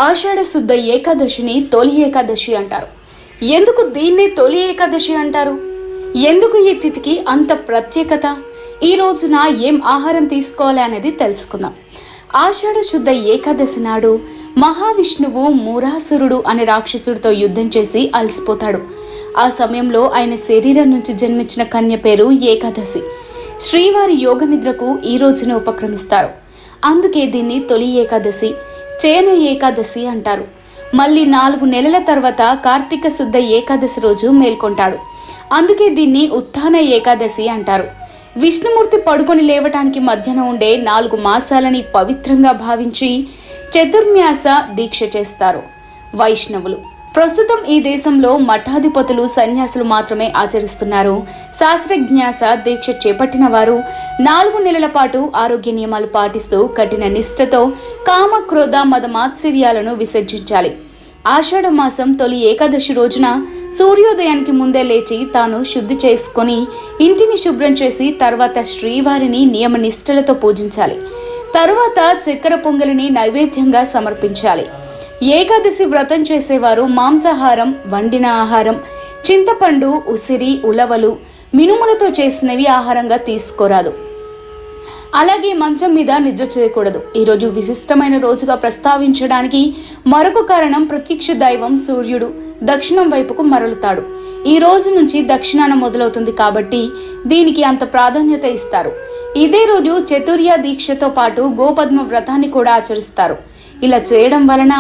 ఆషాఢ శుద్ధ ఏకాదశిని తొలి ఏకాదశి అంటారు. ఎందుకు దీన్ని తొలి ఏకాదశి అంటారు? ఎందుకు ఈ తిథికి అంత ప్రత్యేకత? ఈ రోజున ఏం ఆహారం తీసుకోవాలి అనేది తెలుసుకుందాం. ఆషాఢ శుద్ధ ఏకాదశి నాడు మహావిష్ణువు మూరాసురుడు అనే రాక్షసుడితో యుద్ధం చేసి అలసిపోతాడు. ఆ సమయంలో ఆయన శరీరం నుంచి జన్మించిన కన్య పేరు ఏకాదశి. శ్రీవారి యోగ నిద్రకు ఈ రోజున ఉపక్రమిస్తారు. అందుకే దీన్ని తొలి ఏకాదశి, చేన ఏకాదశి అంటారు. మళ్ళీ 4 నెలల తర్వాత కార్తీక శుద్ధ ఏకాదశి రోజు మేల్కొంటాడు. అందుకే దీన్ని ఉత్థాన ఏకాదశి అంటారు. విష్ణుమూర్తి పడుకొని లేవటానికి మధ్యన ఉండే 4 మాసాలని పవిత్రంగా భావించి చతుర్మ్యాస దీక్ష చేస్తారు వైష్ణవులు. ప్రస్తుతం ఈ దేశంలో మఠాధిపతులు, సన్యాసులు మాత్రమే ఆచరిస్తున్నారు. శాస్త్రజ్ఞాస దీక్ష చేపట్టిన వారు 4 నెలల పాటు ఆరోగ్య నియమాలు పాటిస్తూ కఠిన నిష్ఠతో కామ, క్రోధ, మద, మాత్సర్యాలను విసర్జించాలి. ఆషాఢ మాసం తొలి ఏకాదశి రోజున సూర్యోదయానికి ముందే లేచి తాను శుద్ధి చేసుకొని ఇంటిని శుభ్రం చేసి తర్వాత శ్రీవారిని నియమ నిష్ఠలతో పూజించాలి. తరువాత చక్కెర పొంగలిని నైవేద్యంగా సమర్పించాలి. ఏకాదశి వ్రతం చేసేవారు మాంసాహారం, వండిన ఆహారం, చింతపండు, ఉసిరి, ఉలవలు, మినుములతో చేసినవి ఆహారంగా తీసుకోరాదు. అలాగే మంచం మీద నిద్ర చేయకూడదు. ఈరోజు విశిష్టమైన రోజుగా ప్రస్తావించడానికి మరొక కారణం, ప్రత్యక్ష దైవం సూర్యుడు దక్షిణం వైపుకు మరలుతాడు. ఈ రోజు నుంచి దక్షిణాన మొదలవుతుంది కాబట్టి దీనికి అంత ప్రాధాన్యత ఇస్తారు. ఇదే రోజు చతుర్య దీక్షతో పాటు గోపద్మ వ్రతాన్ని కూడా ఆచరిస్తారు. ఇలా చేయడం వలన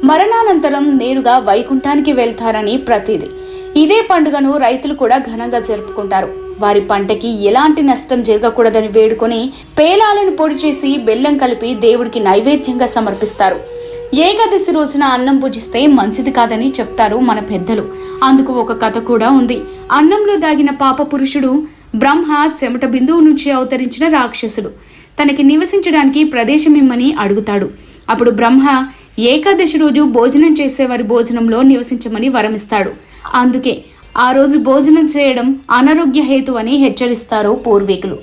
మరణానంతరం నేరుగా వైకుంఠానికి వెళ్తారని ప్రతీది. ఇదే పండుగను రైతులు కూడా ఘనంగా జరుపుకుంటారు. వారి పంటకి ఎలాంటి నష్టం జరగకూడదని వేడుకొని పేలాలను పొడి చేసి బెల్లం కలిపి దేవుడికి నైవేద్యంగా సమర్పిస్తారు. ఏకాదశి రోజున అన్నం భుజిస్తే మంచిది కాదని చెప్తారు మన పెద్దలు. అందుకు ఒక కథ కూడా ఉంది. అన్నంలో దాగిన పాప పురుషుడు బ్రహ్మ చెమట బిందువు నుంచి అవతరించిన రాక్షసుడు తనకి నివసించడానికి ప్రదేశం ఇమ్మని అడుగుతాడు. అప్పుడు బ్రహ్మ ఏకాదశి రోజు భోజనం చేసేవారి భోజనంలో నివసించమని వరమిస్తాడు. అందుకే ఆ రోజు భోజనం చేయడం అనారోగ్య హేతు అని హెచ్చరిస్తారు పూర్వీకులు.